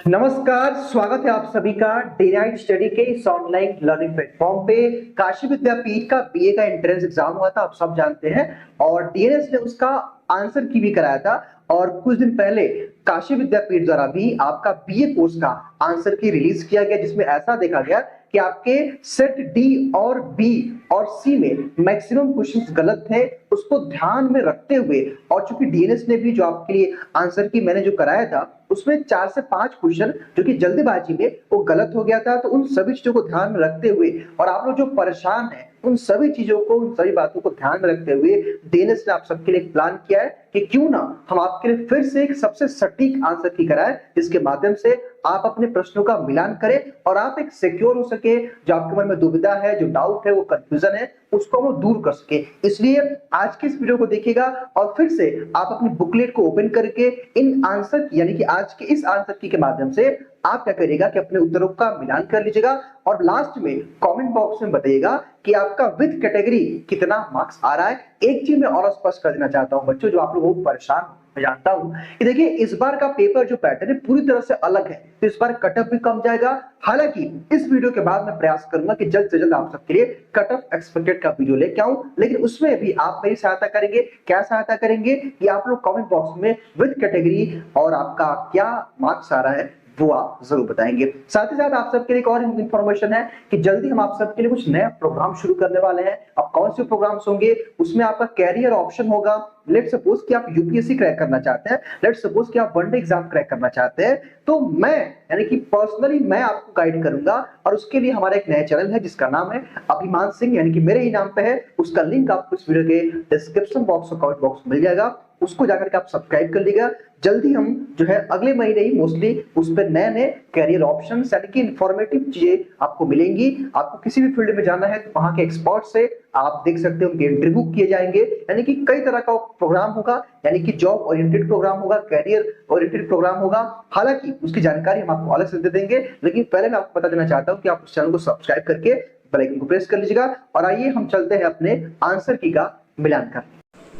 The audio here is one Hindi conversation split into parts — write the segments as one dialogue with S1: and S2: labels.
S1: नमस्कार, स्वागत है आप सभी का डे नाइट स्टडी के इस ऑनलाइन लर्निंग प्लेटफॉर्म पे। काशी विद्यापीठ का बीए का एंट्रेंस एग्जाम हुआ था, आप सब जानते हैं, और डीएनएस ने उसका आंसर की भी कराया था। और कुछ दिन पहले काशी विद्यापीठ द्वारा भी आपका बीए कोर्स का आंसर की रिलीज किया गया, जिसमें ऐसा देखा गया कि आपके सेट डी और बी और सी में मैक्सिमम क्वेश्चंस गलत थे। उसको ध्यान में रखते हुए, और चूंकि डीएनएस ने भी जो आपके लिए आंसर की मैंने जो कराया था उसमें 4 से 5 क्वेश्चन जो कि जल्दीबाजी में वो गलत हो गया था, तो उन सभी चीजों को ध्यान में रखते हुए और आप लोग जो परेशान हैं उन सभी चीजों को, उन सभी बातों को ध्यान में रखते हुए डीएनएस ने आप सबके लिए एक प्लान किया है कि क्यों ना हम आपके लिए फिर से एक सबसे सटीक आंसर की कराएं, जिसके माध्यम से आप अपने प्रश्नों का मिलान करें और आप एक सिक्योर हो सके। जो आपके मन में दुविधा है, जो डाउट है, वो कंफ्यूजन है, उसको हम दूर कर सके। इसलिए आज के इस वीडियो को देखिएगा और फिर से आप अपनी बुकलेट को ओपन करके इन आंसर की, यानी कि आज के इस आंसर की के माध्यम से आप क्या करिएगा कि अपने उत्तरों का मिलान कर लीजिएगा और लास्ट में कमेंट बॉक्स में बताइएगा कि आपका विद कैटेगरी कितना मार्क्स आ रहा है। एक चीज मैं और स्पष्ट कर देना चाहता हूं बच्चों, जो आप लोग बहुत परेशान हो, मैं जानता हूं कि देखिए इस बार का पेपर जो पैटर्न है पूरी तरह से अलग है, तो इस बार कट ऑफ भी कम जाएगा। हालांकि इस वीडियो के बाद मैं प्रयास करूंगा कि जल्द से जल्द आप सबके लिए कट ऑफ एक्सपेक्टेड का वीडियो लेके आऊं, लेकिन उसमें भी आप मेरी सहायता करेंगे। क्या सहायता करेंगे कि आप लोग कमेंट बॉक्स में विद कैटेगरी और आपका क्या मार्क्स आ रहा है वो आप जरूर बताएंगे। साथ ही साथ आप सबके लिए एक और इंफॉर्मेशन है कि जल्दी हम आप सबके लिए कुछ नया प्रोग्राम शुरू करने वाले हैं। अब कौन से प्रोग्राम्स होंगे, उसमें आपका कैरियर ऑप्शन होगा। लेट सपोज कि आप यूपीएससी क्रैक करना चाहते हैं, लेट सपोज कि आप वनडे एग्जाम क्रैक करना चाहते हैं, तो मैं यानी कि पर्सनली मैं आपको गाइड करूंगा। और उसके लिए हमारा एक नया चैनल है जिसका नाम है अभिमान सिंह, यानी कि मेरे ही नाम पे है। उसका लिंक आपको इस वीडियो के डिस्क्रिप्शन बॉक्स और कमेंट बॉक्स में मिल जाएगा, उसको जाकर के आप सब्सक्राइब कर लीजिएगा। जल्दी हम जो है अगले महीने ही मोस्टली उस पर नए नए कैरियर ऑप्शन यानी कि इंफॉर्मेटिव चीजें आपको मिलेंगी। आपको किसी भी फील्ड में जाना है तो वहां के एक्सपर्ट से आप देख सकते हो, उनके इंटरव्यू किए जाएंगे, यानी कि कई तरह का प्रोग्राम होगा, यानी कि जॉब ओरिएंटेड प्रोग्राम होगा, कैरियर ओरिएंटेड प्रोग्राम होगा। हालांकि उसकी जानकारी हम आपको अलग से दे देंगे, लेकिन पहले मैं आपको बता देना चाहता हूं कि आप उस चैनल को सब्सक्राइब करके बेल आइकन को प्रेस कर लीजिएगा। और आइए हम चलते हैं अपने आंसर की का मिलान करने।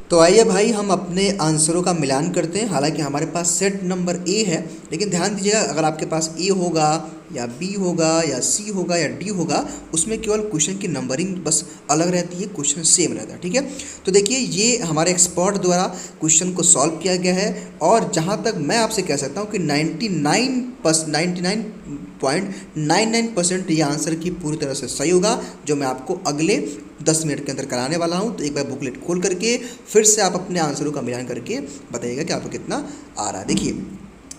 S2: तो आइए भाई हम अपने आंसरों का मिलान करते हैं। हालांकि हमारे पास सेट नंबर ए है, लेकिन ध्यान दीजिएगा अगर आपके पास ए होगा या बी होगा या सी होगा या डी होगा, उसमें केवल क्वेश्चन की नंबरिंग बस अलग रहती है, क्वेश्चन सेम रहता है। ठीक है, तो देखिए ये हमारे एक्सपर्ट द्वारा क्वेश्चन को सॉल्व किया गया है और जहाँ तक मैं आपसे कह सकता हूँ कि 99.99% ये आंसर की पूरी तरह से सही होगा, जो मैं आपको अगले 10 मिनट के अंदर कराने वाला हूँ। तो एक बार बुकलेट खोल करके फिर से आप अपने आंसरों का मिलान करके बताइएगा कि आपको कितना आ रहा है। देखिए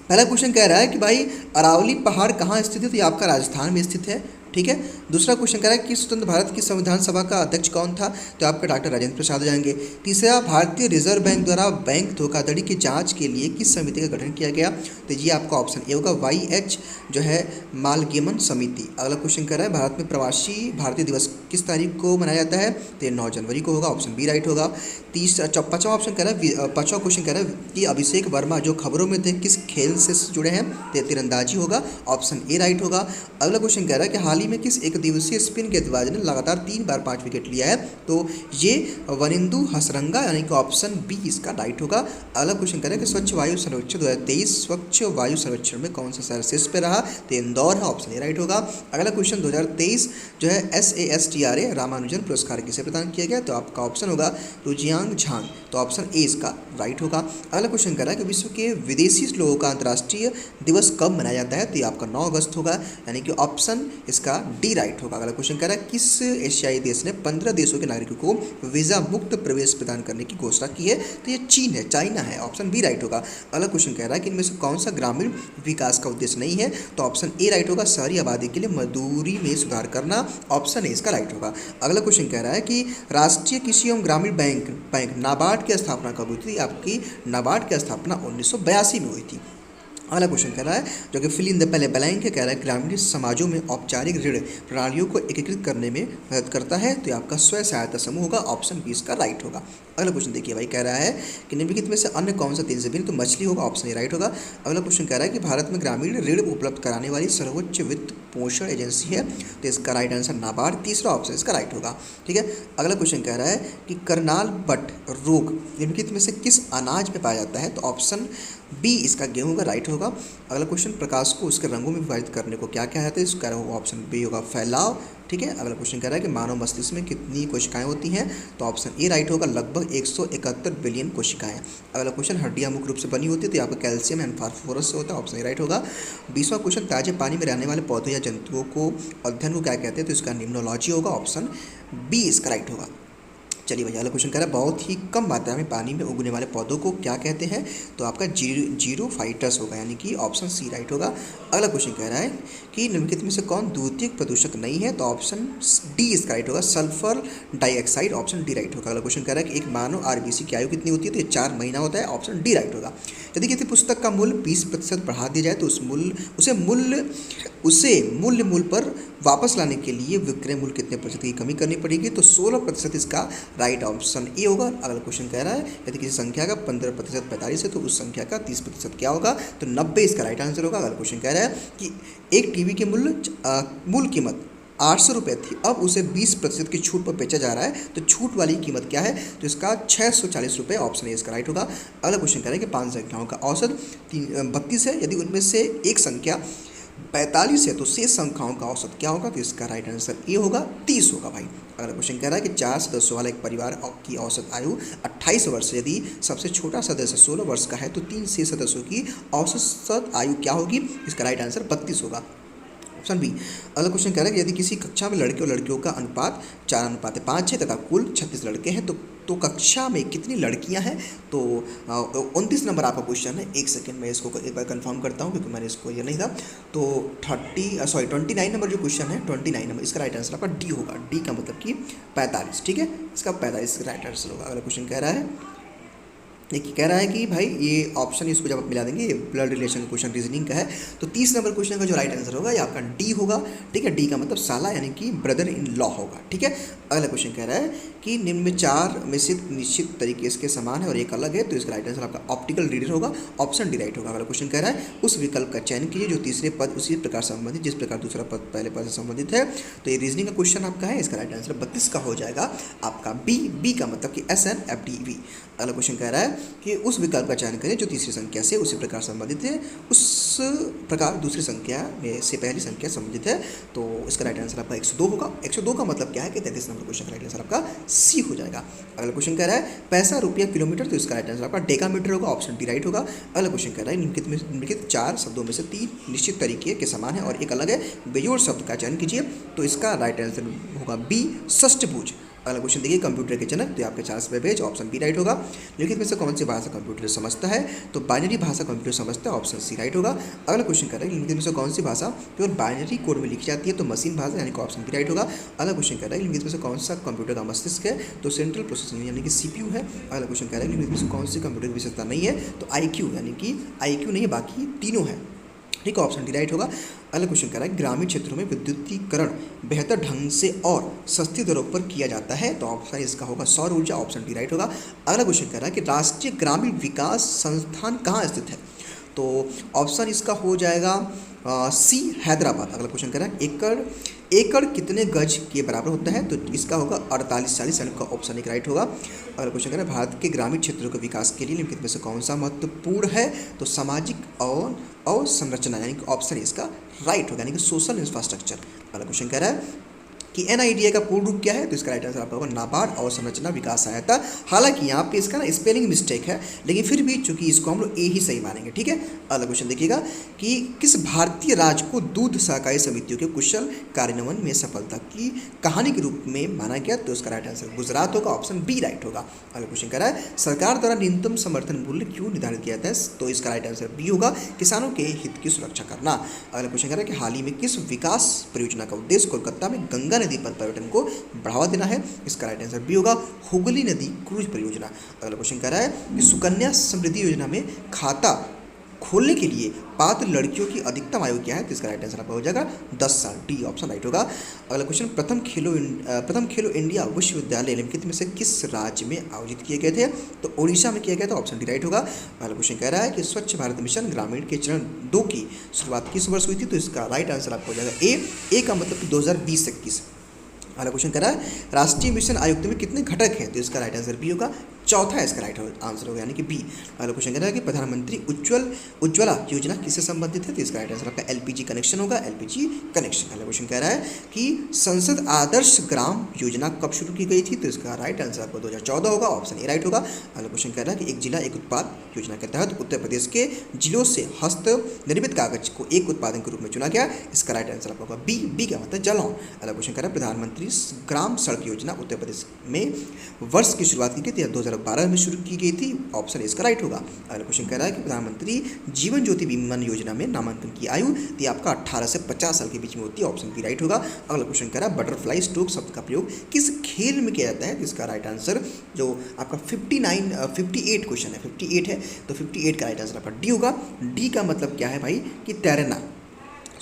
S2: पहला क्वेश्चन कह रहा है कि भाई अरावली पहाड़ कहाँ स्थित है, तो ये आपका राजस्थान में स्थित है। ठीक है, दूसरा क्वेश्चन कह रहा है कि स्वतंत्र भारत की संविधान सभा का अध्यक्ष कौन था, तो आपका डॉक्टर राजेंद्र प्रसाद हो जाएंगे। तीसरा, भारतीय रिजर्व बैंक द्वारा बैंक धोखाधड़ी की जांच के लिए किस समिति का गठन किया गया, तो ये आपका ऑप्शन ए होगा, YH जो है मालगेमन समिति। अगला क्वेश्चन कह रहा है भारत में प्रवासी भारतीय दिवस किस तारीख को मनाया जाता है, तो 9 जनवरी को होगा, ऑप्शन बी राइट होगा। पाँचवा ऑप्शन कह रहा है, पाँचवा क्वेश्चन कह रहा है कि अभिषेक वर्मा जो खबरों में थे किस खेल से जुड़े हैं, तो तीरंदाजी होगा, ऑप्शन ए राइट होगा। अगला क्वेश्चन कह रहा है कि हाल ही में किस एक दिवसीय स्पिन गेंदबाज ने लगातार 3 बार 5 विकेट लिया है, तो ये वनिंदु हसरंगा यानी कि ऑप्शन बी इसका राइट होगा। अगला क्वेश्चन कह रहा है कि स्वच्छ वायु सर्वेक्षण 2023 स्वच्छ वायु सर्वेक्षण में कौन सा शहर शीर्ष पे रहा, तो इंदौर है, ऑप्शन ए राइट होगा। अगला क्वेश्चन 2023 जो है SASTRA रामानुजन पुरस्कार किसे प्रदान किया गया, तो आपका ऑप्शन होगा रुजियांग झांग, तो ऑप्शन ए इसका राइट होगा। अगला क्वेश्चन कह रहा है कि विश्व के विदेशी लोगों का अंतर्राष्ट्रीय दिवस कब मनाया जाता है, तो ये आपका 9 अगस्त होगा, यानी कि ऑप्शन इसका डी राइट होगा। अगला क्वेश्चन कह रहा है किस एशियाई देश ने 15 देशों के नागरिकों को वीजा मुक्त प्रवेश प्रदान करने की घोषणा की है, तो ये चीन है, चाइना है, ऑप्शन बी राइट होगा। अगला क्वेश्चन कह रहा है कि इनमें से कौन सा ग्रामीण विकास का उद्देश्य नहीं है, तो ऑप्शन ए राइट होगा, शहरी आबादी के लिए मजदूरी में सुधार करना, ऑप्शन ए इसका राइट होगा। अगला क्वेश्चन कह रहा है कि राष्ट्रीय कृषि एवं ग्रामीण बैंक नाबार्ड की स्थापना कब हुई थी, आपकी नाबार्ड की स्थापना 1982 में हुई थी। अगला क्वेश्चन कह रहा है जो कि फिल इन द पहले ब्लैंक कह रहा है ग्रामीण समाजों में औपचारिक ऋण प्रणालियों को एकीकृत करने में मदद करता है, तो आपका स्वयं सहायता समूह होगा, ऑप्शन बी इसका राइट होगा। अगला क्वेश्चन देखिए भाई, कह रहा है कि निम्नलिखित में से अन्य कौन सा 3 से भिन्न, तो मछली होगा, ऑप्शन ए राइट होगा। अगला क्वेश्चन कह रहा है कि भारत में ग्रामीण ऋण उपलब्ध कराने वाली सर्वोच्च वित्त पोषण एजेंसी है, तो इसका राइट आंसर नाबार्ड, तीसरा ऑप्शन इसका राइट होगा। ठीक है, अगला क्वेश्चन कह रहा है कि करनाल बट रोग निम्नलिखित में से किस अनाज में पाया जाता है, तो ऑप्शन बी इसका गेहूं का राइट होगा। अगला क्वेश्चन, प्रकाश को उसके रंगों में विभाजित करने को क्या कहते हैं? इसका ऑप्शन बी होगा फैलाव। ठीक है। अगला क्वेश्चन कह रहा है कि मानव मस्तिष्क में कितनी कोशिकाएं होती हैं? तो ऑप्शन ए राइट होगा, लगभग 171 बिलियन कोशिकाएं। अगला क्वेश्चन, हड्डियां मुख्य रूप से बनी होती है तो यहाँ पर कैल्शियम एंड फास्फोरस से होता है, ऑप्शन ए राइट होगा। 20वां क्वेश्चन, ताजे पानी में रहने वाले पौधे या जंतुओं को अध्ययन को क्या कहते हैं? तो इसका निम्नोलॉजी होगा, ऑप्शन बी इसका राइट होगा। चलिए भैया, अगला क्वेश्चन कह रहा है बहुत ही कम मात्रा में पानी में उगने वाले पौधों को क्या कहते हैं? तो आपका जीरो फाइटर्स होगा, यानी कि ऑप्शन सी राइट होगा। अगला क्वेश्चन कह रहा है कि निम्नलिखित में से कौन द्वितीयक प्रदूषक नहीं है? तो ऑप्शन डी इसका राइट होगा, sulphur dioxide, option D right होगा। अगला क्वेश्चन कह रहा है कि एक मानव आरबीसी की आयु कितनी होती है? तो ये 4 महीना होता है, ऑप्शन डी राइट होगा। यदि किसी पुस्तक का मूल्य 20% बढ़ा दिया जाए तो उसे मूल्य पर वापस लाने के लिए विक्रय मूल्य कितने प्रतिशत की कमी करनी पड़ेगी? तो 16% इसका राइट ऑप्शन ए होगा। अगला क्वेश्चन कह रहा है यदि किसी संख्या का 15% 45 है तो उस संख्या का 30% क्या होगा? तो 90 इसका राइट आंसर होगा। अगला क्वेश्चन कह रहा है कि एक टीवी की मूल कीमत 800 रुपये थी, अब उसे 20% की छूट पर बेचा जा रहा है, तो छूट वाली कीमत क्या है? तो इसका 640 रुपये, ऑप्शन ए इसका राइट होगा। अगला क्वेश्चन कह रहा है कि 5 संख्याओं का औसत 32 है, यदि उनमें से एक संख्या 45 है तो शेष संख्याओं का औसत क्या होगा? तो इसका राइट आंसर ये होगा, 30 होगा भाई। अगला क्वेश्चन कह रहा है कि 4 सदस्यों वाला एक परिवार की औसत आयु 28 वर्ष, यदि सबसे छोटा सदस्य 16 वर्ष का है तो 3 शेष सदस्यों की औसत आयु क्या होगी? इसका राइट आंसर 32 होगा, ऑप्शन बी। अगला क्वेश्चन कह रहा है कि यदि किसी कक्षा में लड़के और लड़कियों का अनुपात 4:5 है तथा कुल 36 लड़के हैं तो कक्षा में कितनी लड़कियां हैं? तो 29 नंबर आपका क्वेश्चन है। एक सेकंड मैं इसको एक बार कंफर्म करता हूं क्योंकि मैंने इसको ये नहीं था। तो 29 नंबर जो क्वेश्चन है, 29 नंबर इसका राइट आंसर आपका डी होगा। डी का मतलब कि 45, ठीक है, इसका 45 राइट आंसर होगा। अगला क्वेश्चन कह रहा है, देखिए कह रहा है कि भाई ये ऑप्शन इसको जब आप मिला देंगे, ये ब्लड रिलेशन क्वेश्चन रीजनिंग का है, तो 30 नंबर क्वेश्चन का जो राइट आंसर होगा ये आपका डी होगा। ठीक है, डी का मतलब साला यानी कि ब्रदर इन लॉ होगा। ठीक है। अगला क्वेश्चन कह रहा है कि निम्न में 4 में से निश्चित तरीके इसके समान है और एक अलग है, तो इसका राइट आंसर आपका ऑप्टिकल रीडर होगा, ऑप्शन डी राइट होगा। अगला क्वेश्चन कह रहा है उस विकल्प का चयन कीजिए जो तीसरे पद उसी प्रकार संबंधित जिस प्रकार दूसरा पद पहले पद से संबंधित है। तो ये रीजनिंग का क्वेश्चन आपका है, इसका राइट आंसर 32 का हो जाएगा आपका बी का मतलब कि SNFDV। अगला क्वेश्चन कह रहा है कि उस विकल्प का चयन करें जो तीसरी संख्या से उसी प्रकार संबंधित है, उस प्रकार दूसरी संख्या में से पहली संख्या संबंधित है। तो इसका राइट आंसर आपका 102 होगा। 102 का मतलब क्या है कि 33 नंबर क्वेश्चन का राइट आंसर आपका सी हो जाएगा। अगला क्वेश्चन कह रहा है पैसा रुपया किलोमीटर, तो इसका राइट आंसर आपका डेकामीटर होगा, ऑप्शन डी राइट होगा। अगला क्वेश्चन कह रहा है निम्नलिखित 4 शब्दों में से 3 निश्चित तरीके के समान है और एक अलग है, बेजोड़ शब्द का चयन कीजिए। तो इसका राइट आंसर होगा बी, षष्ठभुज। अगला क्वेश्चन देखिए कंप्यूटर के जनक, तो आपके Charles Babbage, option B right होगा। लिखित में से कौन सी भाषा कंप्यूटर समझता है? तो बाइनरी भाषा कंप्यूटर समझता है, ऑप्शन सी राइट होगा। अगला क्वेश्चन कर रहा है लिखित में से कौन सी भाषा केवल बाइनरी कोड में लिखी जाती है? तो मशीन भाषा यानी कि ऑप्शन बी राइट होगा। अगला क्वेश्चन कर रहा है लिखित में से कौन सा कंप्यूटर का मस्तिष्क है? तो सेंट्रल प्रोसेसिंग यानी कि CPU है। अगला क्वेश्चन कह रहा है लिखित में से कौन सी कंप्यूटर की विशेषता नहीं है? तो IQ यानी कि IQ नहीं है, बाकी तीनों है। ठीक है, ऑप्शन डी राइट होगा। अगला क्वेश्चन कह रहा है ग्रामीण क्षेत्रों में विद्युतीकरण बेहतर ढंग से और सस्ती दरों पर किया जाता है, तो ऑप्शन इसका होगा सौर ऊर्जा, ऑप्शन डी राइट होगा। अगला क्वेश्चन कह रहा है कि राष्ट्रीय ग्रामीण विकास संस्थान कहाँ स्थित है? तो ऑप्शन इसका हो जाएगा सी, हैदराबाद। अगला क्वेश्चन कह रहा है एकड़ कितने गज के बराबर होता है? तो इसका होगा 4840 यानी का ऑप्शन एक राइट होगा। अगला क्वेश्चन कह रहा है भारत के ग्रामीण क्षेत्रों के विकास के लिए निम्नलिखित में से कौन सा महत्वपूर्ण है? तो सामाजिक और संरचना यानी कि ऑप्शन इसका राइट होगा, यानी कि सोशल इंफ्रास्ट्रक्चर। अगला क्वेश्चन कह रहा है कि NIDA का पूर्ण रूप क्या है? तो इसका राइट आंसर आपका होगा नाबार्ड और संरचना विकास सहायता। हालांकि यहाँ पे इसका ना स्पेलिंग मिस्टेक है, लेकिन फिर भी चूंकि इसको हम लोग ए ही सही मानेंगे। ठीक है। अगला क्वेश्चन देखिएगा कि किस भारतीय राज्य को दूध सहकारी समितियों के कुशल कार्यान्वयन में सफलता की कहानी के रूप में माना गया? तो इसका राइट आंसर गुजरात होगा, ऑप्शन बी राइट होगा। अगला क्वेश्चन कह रहा है सरकार द्वारा न्यूनतम समर्थन मूल्य क्यों निर्धारित किया जाता है? तो इसका राइट आंसर बी होगा, किसानों के हित की सुरक्षा करना। अगला क्वेश्चन कह रहा है कि हाल ही में किस विकास परियोजना का उद्देश्य कोलकाता में गंगा नदी पर पर्यटन को बढ़ावा देना है? इसका राइट आंसर बी होगा, हुगली नदी क्रूज परियोजना। अगला क्वेश्चन कह रहा है कि सुकन्या समृद्धि योजना में खाता खोलने के लिए पात्र लड़कियों की अधिकतम आयु क्या है? तो इसका राइट आंसर आपका हो जाएगा 10 साल, डी ऑप्शन राइट होगा। अगला क्वेश्चन प्रथम खेलो इंडिया विश्वविद्यालय निम्नलिखित में से किस राज्य में आयोजित किए गए थे? तो ओडिशा में किया गया था, ऑप्शन डी राइट होगा। अगला क्वेश्चन कह रहा है कि स्वच्छ भारत मिशन ग्रामीण के चरण 2 की शुरुआत किस वर्ष हुई थी? तो इसका राइट आंसर आपको हो जाएगा ए का मतलब 2020-21। अगला क्वेश्चन कह रहा है राष्ट्रीय मिशन आयुक्त में कितने घटक हैं? तो इसका राइट आंसर बी होगा, चौथा इसका राइट आंसर होगा, यानी कि बी। अगला क्वेश्चन कह रहा है कि प्रधानमंत्री उज्ज्वला योजना किससे संबंधित है, तो इसका राइट आंसर आपका एलपीजी कनेक्शन होगा, एलपीजी कनेक्शन। अगला क्वेश्चन कह रहा है कि संसद आदर्श ग्राम योजना कब शुरू की गई थी, तो इसका राइट आंसर आपको 2014 होगा, ऑप्शन ए राइट होगा। अगला क्वेश्चन कह रहा है कि एक जिला एक उत्पाद योजना के तहत उत्तर प्रदेश के जिलों से हस्त निर्मित कागज को एक उत्पादन के रूप में चुना गया, इसका राइट आंसर आपका होगा बी। बी का मतलब जलौन। अगला क्वेश्चन कह रहा है प्रधानमंत्री ग्राम सड़क योजना उत्तर प्रदेश में वर्ष की शुरुआत की गई थी, 2012 में शुरू की गई थी, ऑप्शन इसका राइट होगा। अगला क्वेश्चन कह रहा है कि प्रधानमंत्री जीवन ज्योति बीमा योजना में नामांकन की आयु तो आपका 18 से 50 साल के बीच में होती है, ऑप्शन बी राइट होगा। अगला क्वेश्चन कह रहा है बटरफ्लाई स्ट्रोक शब्द का प्रयोग किस खेल में किया जाता है, तो इसका राइट आंसर जो आपका 58 क्वेश्चन है, 58 है, तो 58 का राइट आंसर आपका डी होगा। डी का मतलब क्या है भाई कि तैरना,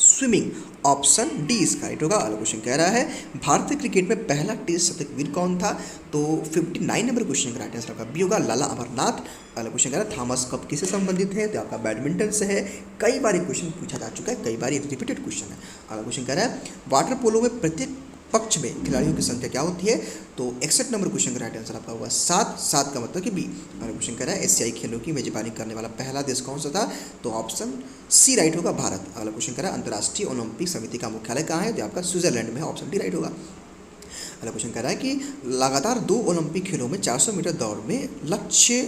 S2: स्विमिंग, ऑप्शन डी इसका राइट होगा। अगला क्वेश्चन कह रहा है भारतीय क्रिकेट में पहला टेस्ट शतक वीर कौन था, तो 59 नंबर क्वेश्चन का राइट आंसर आपका बी होगा, लाला अमरनाथ। अगला क्वेश्चन कह रहा है थॉमस कप किससे संबंधित है, तो आपका बैडमिंटन से है, कई बार ये क्वेश्चन पूछा जा चुका है, कई बार ये रिपीटेड क्वेश्चन है। अगला क्वेश्चन कह रहा है वाटर पोलो में प्रत्येक पक्ष में खिलाड़ियों की संख्या क्या होती है, तो 61 नंबर क्वेश्चन का राइट आंसर आपका होगा 7। 7 का मतलब कि बी। अगला क्वेश्चन कह रहा है एशियाई खेलों की मेजबानी करने वाला पहला देश कौन सा था, तो ऑप्शन सी राइट होगा, भारत। अगला क्वेश्चन कह रहा है अंतर्राष्ट्रीय ओलंपिक समिति का मुख्यालय कहाँ है, तो आपका स्विट्जरलैंड में है, ऑप्शन डी राइट होगा। अगला क्वेश्चन कह रहा है कि लगातार 2 ओलंपिक खेलों में 400 मीटर दौड़ में लक्ष्य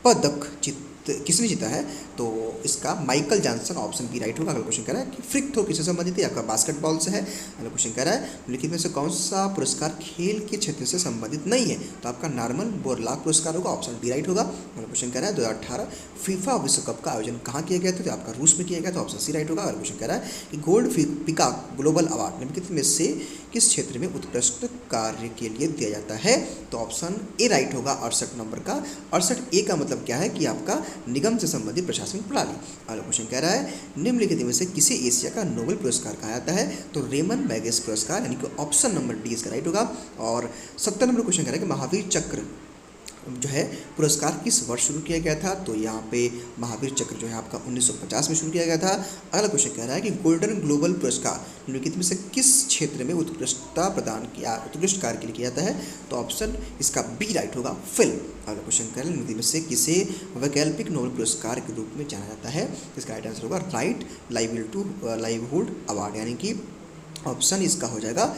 S2: पदक किसने जीता है, तो इसका Michael Johnson, option B right होगा। अगला क्वेश्चन कह रहा है कि फ्रिक थ्रो किससे संबंधित है, आपका बास्केटबॉल से है। अगला क्वेश्चन कह रहा है निम्नलिखित में से कौन सा पुरस्कार खेल के क्षेत्र से संबंधित नहीं है, तो आपका नॉर्मन बोरलाग पुरस्कार होगा, ऑप्शन बी राइट होगा। अगला क्वेश्चन कह रहा है 2018 फीफा विश्व कप का आयोजन कहाँ किया गया था, तो आपका रूस में किया गया था, ऑप्शन सी राइट होगा। अगला क्वेश्चन कह रहा है कि गोल्ड पीकॉक ग्लोबल अवार्ड निम्नलिखित में से किस क्षेत्र में उत्कृष्ट कार्य के लिए दिया जाता है, तो ऑप्शन ए राइट होगा, 68 नंबर का। 68 ए का मतलब क्या है कि आपका निगम से संबंधित प्रशासनिक प्रणाली। अगला क्वेश्चन कह रहा है निम्नलिखित में से किसे एशिया का नोबेल पुरस्कार कहा जाता है, तो रेमन मैगेस पुरस्कार, यानी कि ऑप्शन नंबर डी इसका राइट होगा। और 70 नंबर क्वेश्चन कह रहा है कि महावीर चक्र जो है पुरस्कार किस वर्ष शुरू किया गया था, तो यहाँ पे महावीर चक्र जो है आपका 1950 में शुरू किया गया था। अगला क्वेश्चन कह रहा है कि गोल्डन ग्लोबल पुरस्कार निम्नलिखित में से किस क्षेत्र में उत्कृष्टता प्रदान किया, उत्कृष्ट कार्य के लिए किया जाता है, तो ऑप्शन इसका बी राइट होगा, फिल्म। अगला क्वेश्चन कह रहा है निम्नलिखित में से किसे वैकल्पिक नोबेल पुरस्कार के रूप में जाना जाता है, इसका राइट आंसर होगा राइट लाइवलीहुड अवार्ड, यानी कि ऑप्शन इसका हो जाएगा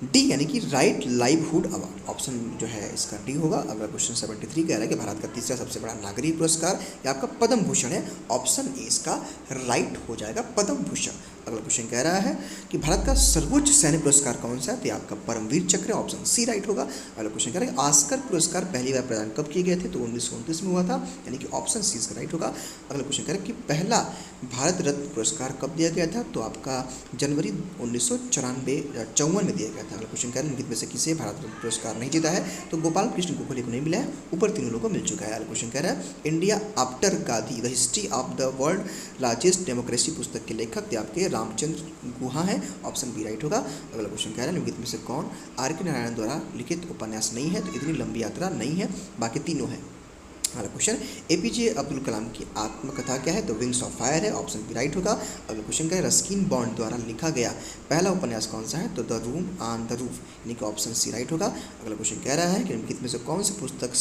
S2: डी, यानी कि राइट लाइवहुड अवार्ड, ऑप्शन जो है इसका डी होगा। अगला क्वेश्चन 73 कह रहा है कि भारत का तीसरा सबसे बड़ा नागरिक पुरस्कार या आपका पद्म भूषण है, ऑप्शन ए इसका राइट हो जाएगा, पद्म भूषण। अगला क्वेश्चन कह रहा है कि भारत का सर्वोच्च सैन्य पुरस्कार कौन सा है, तो आपका परमवीर चक्र, ऑप्शन सी राइट होगा। अगला क्वेश्चन कह रहा है ऑस्कर पुरस्कार पहली बार प्रदान कब किए गए थे, तो 1929 में हुआ था, यानी कि ऑप्शन सी इसका राइट होगा। अगला क्वेश्चन कह रहा है कि पहला भारत रत्न पुरस्कार कब दिया गया था, तो आपका जनवरी 1954 में दिया गया था। अगला क्वेश्चन कह रहा है निम्नलिखित में से किसे भारत रत्न पुरस्कार नहीं जीता है, तो गोपाल कृष्ण गोखले को नहीं मिला है, ऊपर तीनों लोगों को मिल चुका है। अगला क्वेश्चन कह रहा है India after Gandhi the history of the world largest democracy पुस्तक के लेखक आपके रामचंद्र गुहा है, ऑप्शन बी राइट होगा। अगला क्वेश्चन कह रहा है निम्नलिखित में से कौन आर के नारायण द्वारा लिखित उपन्यास नहीं है, तो इतनी लंबी यात्रा नहीं है, बाकी तीनों है। अगला क्वेश्चन एपीजे अब्दुल कलाम की आत्मकथा क्या है, तो विंग्स ऑफ फायर है, ऑप्शन बी राइट होगा। अगला क्वेश्चन क्या है रस्किन बॉन्ड द्वारा लिखा गया पहला उपन्यास कौन सा है, तो the room on the roof, यानी कि ऑप्शन सी राइट होगा। अगला क्वेश्चन कह रहा है कि निम्नलिखित में से कौन सी पुस्तक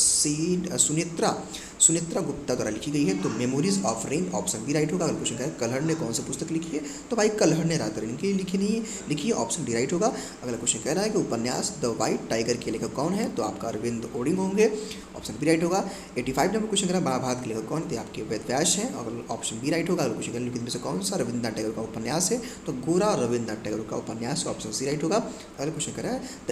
S2: सुनेत्रा गुप्ता द्वारा लिखी गई है, तो Memories of Rain, option B right होगा। अगला क्वेश्चन कह रहा है कल्हड़ ने कौन सी पुस्तक लिखी है, तो भाई कल्हड़ ने रात रेन की लिखी है, ऑप्शन डी राइट होगा। अगला क्वेश्चन कह रहा है कि उपन्यास द व्हाइट टाइगर के लेखक कौन है, तो आपका अरविंद ओडिंग होंगे, ऑप्शन बी राइट होगा। 85 नंबर क्वेश्चन कह रहा है महाभारत के लेखक कौन थे, आपके वेद व्यास हैं, और ऑप्शन बी राइट होगा। अगला क्वेश्चन निम्नलिखित में से कौन सा रविन्द्रनाथ टैगोर का उपन्यास है, तो गोरा रविन्द्रनाथ टैगोर का उपन्यास, ऑप्शन सी राइट होगा। अगला क्वेश्चन कह रहा है द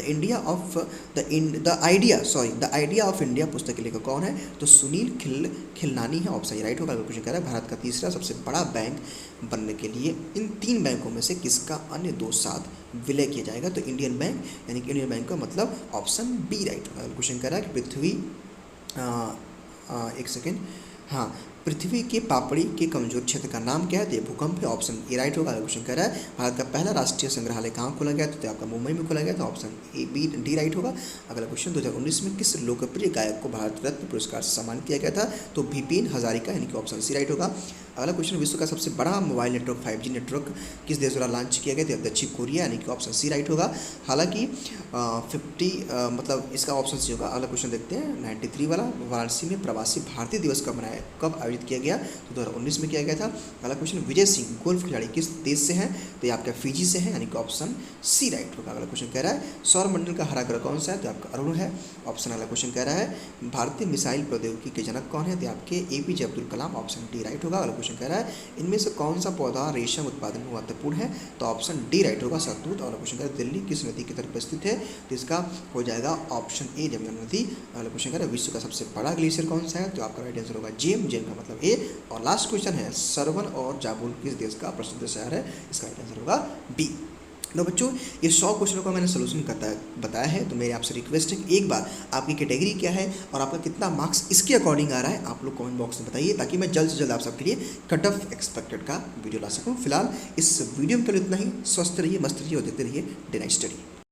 S2: आइडिया ऑफ इंडिया पुस्तक के लेखक कौन है, तो सुनील खिलनानी है, ऑप्शन राइट होगा। अगला क्वेश्चन कह रहा है भारत का तीसरा सबसे बड़ा बैंक बनने के लिए इन 3 बैंकों में से किसका अन्य 2 साथ विलय किया जाएगा, तो इंडियन बैंक, यानी कि इंडियन बैंक का मतलब ऑप्शन बी राइट होगा। अगला क्वेश्चन कह रहा है कि पृथ्वी एक सेकेंड, हाँ, पृथ्वी के पापड़ी के कमजोर क्षेत्र का नाम क्या है, तो ये भूकंप है, ऑप्शन ए राइट होगा। क्वेश्चन कह रहा है भारत का पहला राष्ट्रीय संग्रहालय कहाँ खोला गया, तो आपका मुंबई में खोला गया था, option A B D right होगा। अगला क्वेश्चन 2019 में किस लोकप्रिय गायक को भारत रत्न पुरस्कार से सम्मानित किया गया था, तो विपिन हजारिका, यानी कि ऑप्शन सी राइट होगा। अगला क्वेश्चन, विश्व का सबसे बड़ा मोबाइल नेटवर्क 5G नेटवर्क किस देश द्वारा लॉन्च किया गया? तो दक्षिण कोरिया, यानी कि ऑप्शन सी राइट होगा। हालांकि 50 मतलब इसका ऑप्शन सी होगा। अगला क्वेश्चन देखते हैं 93 वाला, वाराणसी में प्रवासी भारतीय दिवस कब आयोजित किया गया? तो 2019 में किया गया था। अगला क्वेश्चन, विजय सिंह गोल्फ खिलाड़ी किस देश से हैं? तो ये आपका फिजी से है, यानी कि ऑप्शन सी राइट होगा। अगला क्वेश्चन कह रहा है सौरमंडल का हरा ग्रह कौन सा है? तो आपका अरुण है, ऑप्शन। अगला क्वेश्चन कह रहा है भारतीय मिसाइल प्रौद्योगिकी के जनक कौन है? तो आपके APJ Abdul Kalam, option D right होगा। अगला क्वेश्चन कह रहा है इनमें से कौन सा पौधा रेशम उत्पादन में महत्वपूर्ण है? तो ऑप्शन डी राइट होगा, शहतूत। अगला क्वेश्चन कह रहा है दिल्ली किस नदी की तरफ स्थित है? तो इसका हो जाएगा ऑप्शन ए, यमुना नदी। अगला क्वेश्चन कह रहा है विश्व का सबसे बड़ा ग्लेशियर कौन सा है? तो आपका राइट आंसर होगा जेम का मतलब ए। और लास्ट क्वेश्चन है सरवन और जाबुल किस देश का प्रसिद्ध शहर है? इसका राइट आंसर होगा बी। तो बच्चों, ये 100 क्वेश्चनों का मैंने सोल्यूशन बताया है। तो मेरी आपसे रिक्वेस्ट है कि एक बार आपकी कैटेगरी क्या है और आपका कितना मार्क्स इसके अकॉर्डिंग आ रहा है, आप लोग कमेंट बॉक्स में बताइए, ताकि मैं जल्द से जल्द आप सबके लिए कट ऑफ एक्सपेक्टेड का वीडियो ला सकूँ। फिलहाल इस वीडियो में केवल इतना ही। स्वस्थ रहिए, मस्त रहिए और देखते रहिए डे नाइट स्टडी।